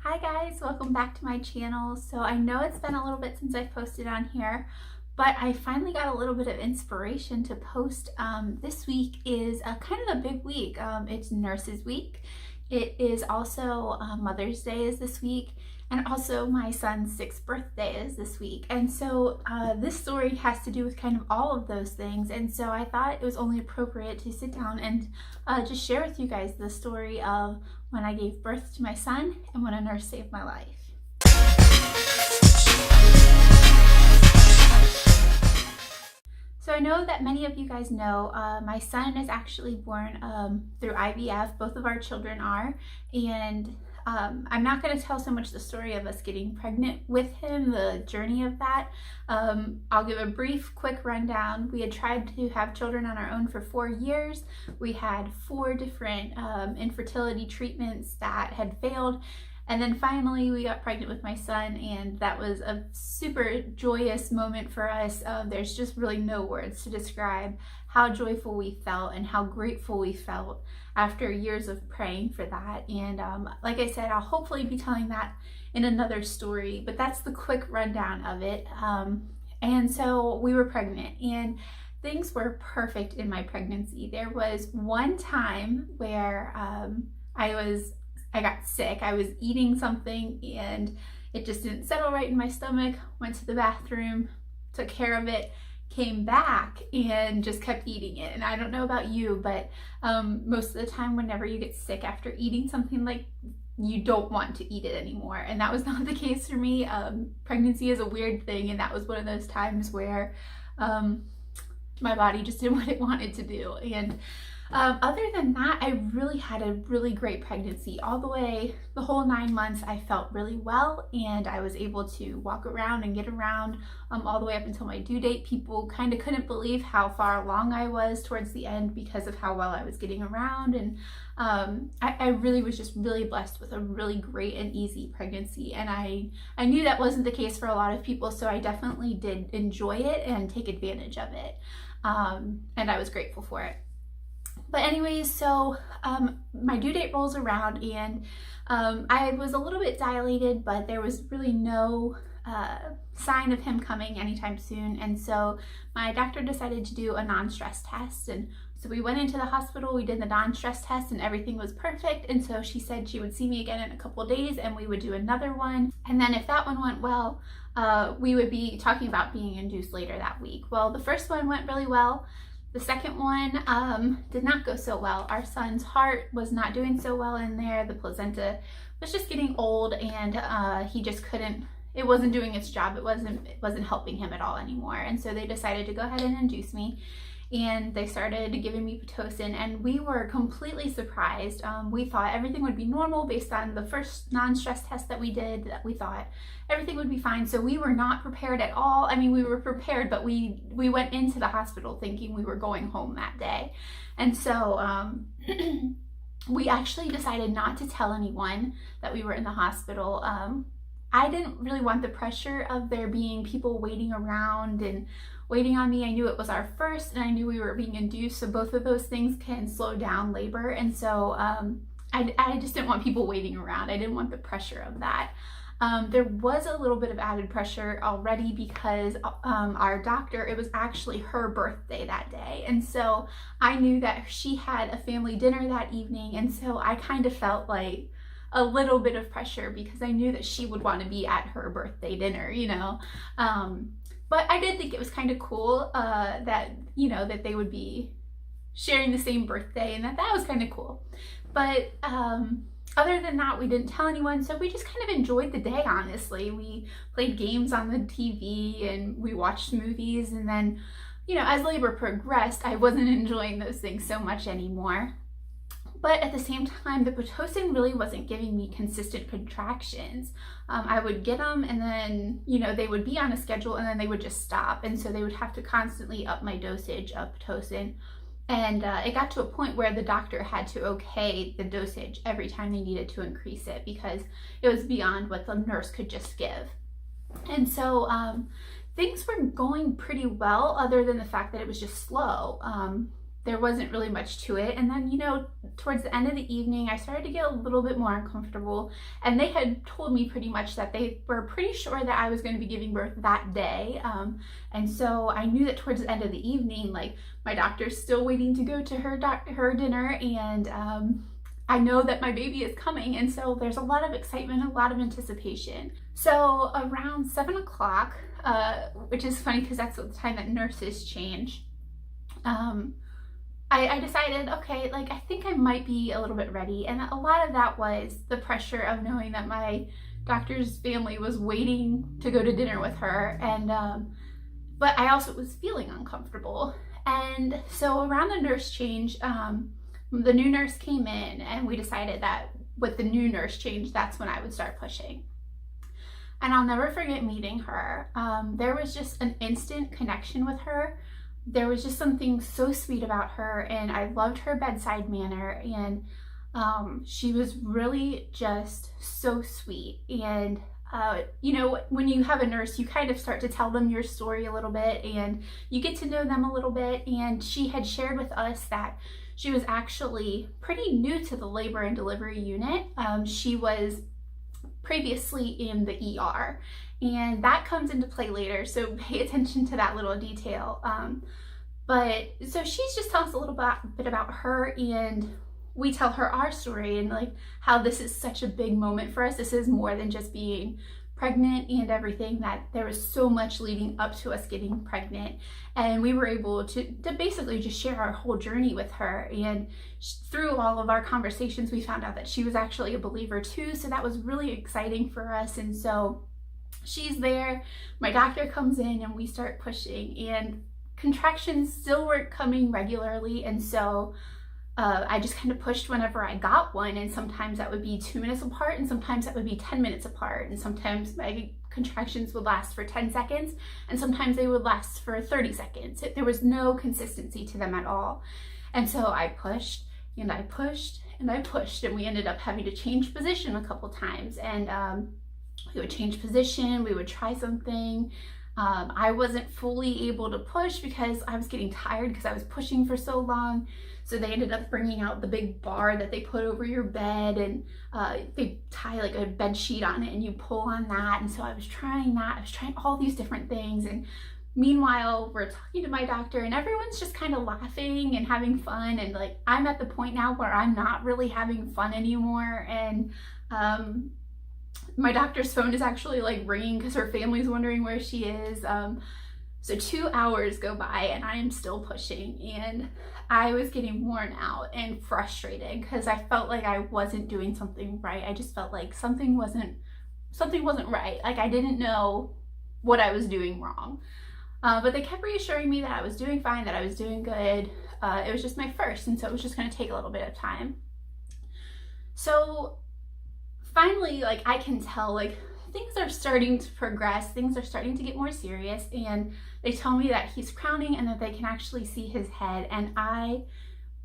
Hi guys, welcome back to my channel. So I know it's been a little bit since I've posted on here, but I finally got a little bit of inspiration to post. This week is kind of a big week. It's Nurses Week. It is also Mother's Day is this week, and also my son's 6th birthday is this week. And so this story has to do with kind of all of those things. And so I thought it was only appropriate to sit down and just share with you guys the story of when I gave birth to my son and when a nurse saved my life. So I know that many of you guys know my son is actually born through IVF. Both of our children are, and I'm not going to tell so much the story of us getting pregnant with him, the journey of that. I'll give a brief, quick rundown. We had tried to have children on our own for 4 years. We had 4 different infertility treatments that had failed. And then finally we got pregnant with my son, and that was a super joyous moment for us. There's just really no words to describe how joyful we felt and how grateful we felt after years of praying for that. And like I said, I'll hopefully be telling that in another story, but that's the quick rundown of it. And so we were pregnant, and things were perfect in my pregnancy. There was one time where I got sick. I was eating something and it just didn't settle right in my stomach. Went to the bathroom, took care of it, came back and just kept eating it. And I don't know about you, but most of the time whenever you get sick after eating something, like, you don't want to eat it anymore. And that was not the case for me. Pregnancy is a weird thing, and that was one of those times where my body just did what it wanted to do. And other than that, I really had a really great pregnancy. All the way, the whole 9 months, I felt really well, and I was able to walk around and get around all the way up until my due date. People kind of couldn't believe how far along I was towards the end because of how well I was getting around. And I really was just really blessed with a really great and easy pregnancy. And I knew that wasn't the case for a lot of people, so I definitely did enjoy it and take advantage of it. And I was grateful for it. But anyways, so my due date rolls around, and I was a little bit dilated, but there was really no sign of him coming anytime soon. And so my doctor decided to do a non-stress test. And so we went into the hospital, we did the non-stress test, and everything was perfect. And so she said she would see me again in a couple of days, and we would do another one. And then if that one went well, we would be talking about being induced later that week. Well, the first one went really well. The second one did not go so well. Our son's heart was not doing so well in there. The placenta was just getting old, and he just couldn't, it wasn't doing its job. It wasn't helping him at all anymore. And so they decided to go ahead and induce me, and they started giving me Pitocin, and we were completely surprised. We thought everything would be normal based on the first non-stress test that we did, that we thought everything would be fine. So we were not prepared at all. I mean, we were prepared, but we went into the hospital thinking we were going home that day. And so we actually decided not to tell anyone that we were in the hospital. I didn't really want the pressure of there being people waiting around and waiting on me. I knew it was our first, and I knew we were being induced, so both of those things can slow down labor. And so I just didn't want people waiting around. I didn't want the pressure of that. There was a little bit of added pressure already because our doctor, it was actually her birthday that day. And so I knew that she had a family dinner that evening, and so I kind of felt like a little bit of pressure because I knew that she would want to be at her birthday dinner, you know. But I did think it was kind of cool that, you know, that they would be sharing the same birthday, and that was kind of cool. But other than that, we didn't tell anyone, so we just kind of enjoyed the day, honestly. We played games on the TV and we watched movies, and then, you know, as labor progressed, I wasn't enjoying those things so much anymore. But at the same time, the Pitocin really wasn't giving me consistent contractions. I would get them, and then, you know, they would be on a schedule, and then they would just stop. And so they would have to constantly up my dosage of Pitocin. And it got to a point where the doctor had to okay the dosage every time they needed to increase it because it was beyond what the nurse could just give. And so things were going pretty well, other than the fact that it was just slow. there wasn't really much to it. And then, you know, towards the end of the evening, I started to get a little bit more uncomfortable. And they had told me pretty much that they were pretty sure that I was going to be giving birth that day. And so I knew that towards the end of the evening, like, my doctor's still waiting to go to her dinner, and I know that my baby is coming. And so there's a lot of excitement, a lot of anticipation. So around 7 o'clock, which is funny because that's the time that nurses change, I decided, okay, like, I think I might be a little bit ready. And a lot of that was the pressure of knowing that my doctor's family was waiting to go to dinner with her. And, but I also was feeling uncomfortable. And so around the nurse change, the new nurse came in, and we decided that with the new nurse change, that's when I would start pushing. And I'll never forget meeting her. There was just an instant connection with her. There was just something so sweet about her, and I loved her bedside manner, and she was really just so sweet. And you know, when you have a nurse, you kind of start to tell them your story a little bit, and you get to know them a little bit. And she had shared with us that she was actually pretty new to the labor and delivery unit. She was previously in the ER, and that comes into play later, so pay attention to that little detail. But so she's just telling us a little bit about her, and we tell her our story, and like how this is such a big moment for us. This is more than just being pregnant and everything, that there was so much leading up to us getting pregnant, and we were able to basically just share our whole journey with her. And through all of our conversations, we found out that she was actually a believer too, so that was really exciting for us. And so she's there, my doctor comes in, and we start pushing, and contractions still weren't coming regularly. And so I just kind of pushed whenever I got one, and sometimes that would be 2 minutes apart, and sometimes that would be 10 minutes apart, and sometimes my contractions would last for 10 seconds, and sometimes they would last for 30 seconds. There was no consistency to them at all. And so I pushed, and I pushed, and I pushed, and we ended up having to change position a couple times. And we would change position, we would try something. I wasn't fully able to push because I was getting tired because I was pushing for so long. So they ended up bringing out the big bar that they put over your bed, and they tie like a bed sheet on it, and you pull on that. And so I was trying that. I was trying all these different things. And meanwhile, we're talking to my doctor, and everyone's just kind of laughing and having fun. And like, I'm at the point now where I'm not really having fun anymore. And my doctor's phone is actually like ringing because her family's wondering where she is. So 2 hours go by, and I am still pushing, and I was getting worn out and frustrated because I felt like I wasn't doing something right. I just felt like something wasn't right. Like, I didn't know what I was doing wrong. But they kept reassuring me that I was doing fine, that I was doing good. It was just my first, and so it was just going to take a little bit of time. So finally, like, I can tell, like, things are starting to progress, things are starting to get more serious, and they tell me that he's crowning and that they can actually see his head. And I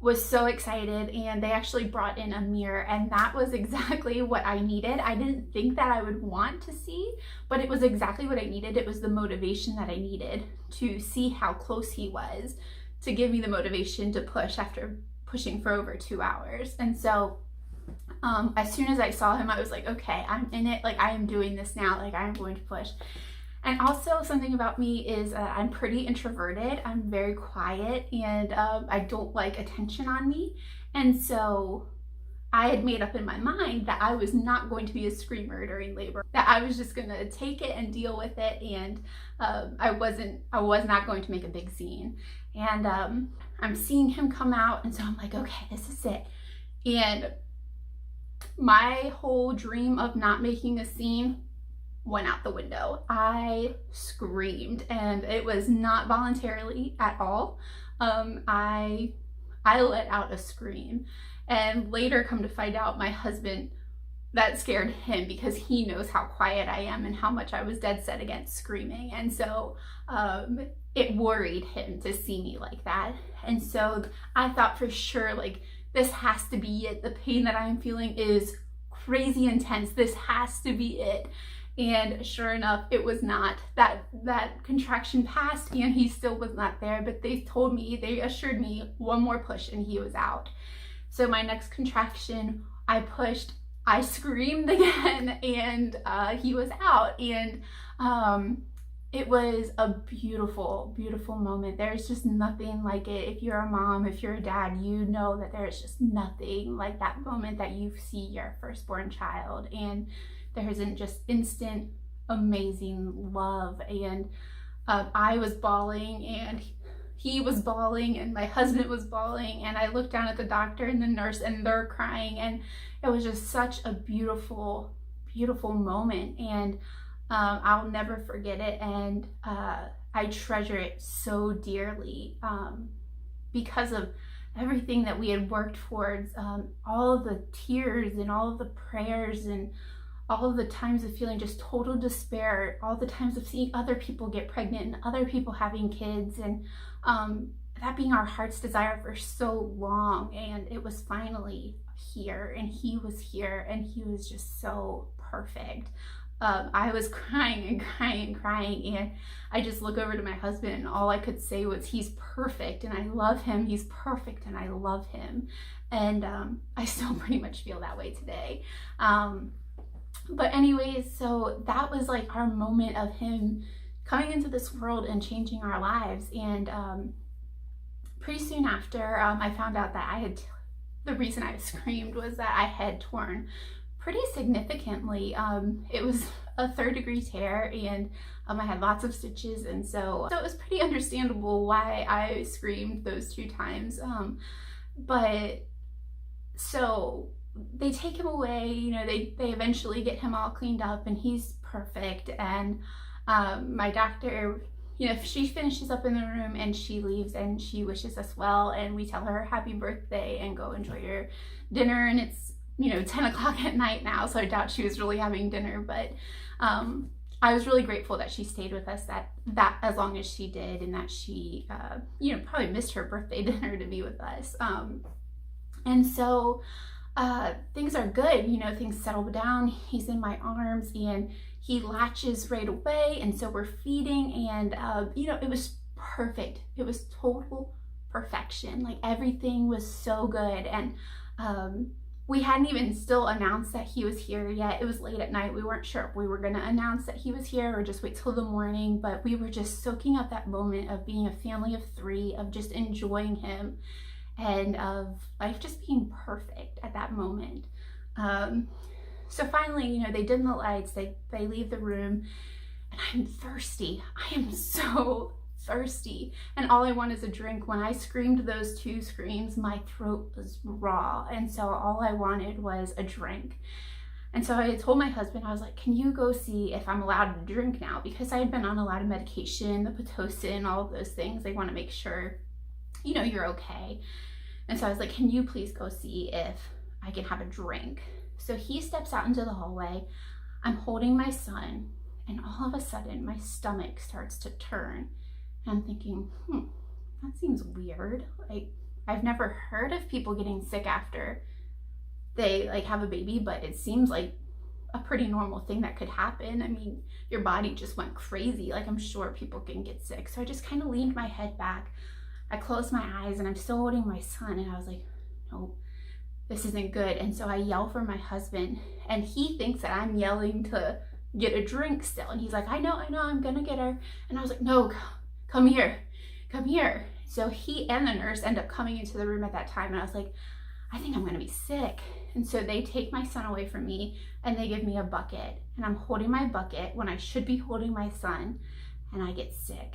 was so excited, and they actually brought in a mirror, and that was exactly what I needed. I didn't think that I would want to see, but it was exactly what I needed. It was the motivation that I needed to see how close he was, to give me the motivation to push after pushing for over 2 hours. And so as soon as I saw him, I was like, okay, I'm in it. Like, I am doing this now. Like, I am going to push. And also, something about me is I'm pretty introverted. I'm very quiet, and I don't like attention on me. And so I had made up in my mind that I was not going to be a screamer during labor, that I was just going to take it and deal with it. And I was not going to make a big scene. And I'm seeing him come out, and so I'm like, okay, this is it. And my whole dream of not making a scene went out the window. I screamed, and it was not voluntarily at all. I let out a scream, and later come to find out, my husband, that scared him because he knows how quiet I am and how much I was dead set against screaming. And so it worried him to see me like that. And so I thought for sure, like, this has to be it. The pain that I am feeling is crazy intense. This has to be it. And sure enough, it was not. That contraction passed and he still was not there, but they assured me one more push and he was out. So my next contraction, I pushed, I screamed again, and he was out. And it was a beautiful, beautiful moment. There's just nothing like it. If you're a mom, if you're a dad, you know that there's just nothing like that moment that you see your firstborn child, and there isn't just instant, amazing love. And I was bawling, and he was bawling, and my husband was bawling, and I looked down at the doctor and the nurse, and they're crying, and it was just such a beautiful, beautiful moment. And I'll never forget it, and I treasure it so dearly because of everything that we had worked towards, all of the tears and all of the prayers and all of the times of feeling just total despair, all the times of seeing other people get pregnant and other people having kids, and that being our heart's desire for so long. And it was finally here, and he was here, and he was just so perfect. I was crying and crying and crying, and I just look over to my husband, and all I could say was, he's perfect and I love him. He's perfect and I love him. And I still pretty much feel that way today. But anyways, so that was like our moment of him coming into this world and changing our lives. And pretty soon after, I found out that the reason I screamed was that I had torn pretty significantly. It was a 3rd-degree tear, and I had lots of stitches, and so it was pretty understandable why I screamed those 2 times. But so they take him away, you know, they eventually get him all cleaned up, and he's perfect. And my doctor, you know, she finishes up in the room and she leaves, and she wishes us well, and we tell her happy birthday and go enjoy your dinner. And it's, you know, 10 o'clock at night now, so I doubt she was really having dinner, but I was really grateful that she stayed with us that as long as she did, and that she, you know, probably missed her birthday dinner to be with us. And so things are good, you know, things settle down. He's in my arms, and he latches right away, and so we're feeding, and you know, it was perfect. It was total perfection. Like, everything was so good. And we hadn't even still announced that he was here yet. It was late at night. We weren't sure if we were going to announce that he was here or just wait till the morning, but we were just soaking up that moment of being a family of 3, of just enjoying him, and of life just being perfect at that moment. So finally, you know, they dim the lights, they leave the room, and I'm thirsty. I am so thirsty, and all I want is a drink. When I screamed those 2 screams, my throat was raw, and so all I wanted was a drink. And so I told my husband, I was like, can you go see if I'm allowed to drink now? Because I had been on a lot of medication, the Pitocin, all of those things. They want to make sure, you know, you're okay. And so I was like, can you please go see if I can have a drink? So he steps out into the hallway. I'm holding my son, and all of a sudden my stomach starts to turn. And I'm thinking, that seems weird. Like, I've never heard of people getting sick after they like have a baby, but it seems like a pretty normal thing that could happen. I mean, your body just went crazy. Like, I'm sure people can get sick. So I just kind of leaned my head back. I closed my eyes, and I'm still holding my son, and I was like, no, this isn't good. And so I yell for my husband, and he thinks that I'm yelling to get a drink still. And he's like, I know, I'm gonna get her. And I was like, no, come here. So he and the nurse end up coming into the room at that time, and I was like, I think I'm gonna be sick. And so they take my son away from me, and they give me a bucket, and I'm holding my bucket when I should be holding my son, and I get sick.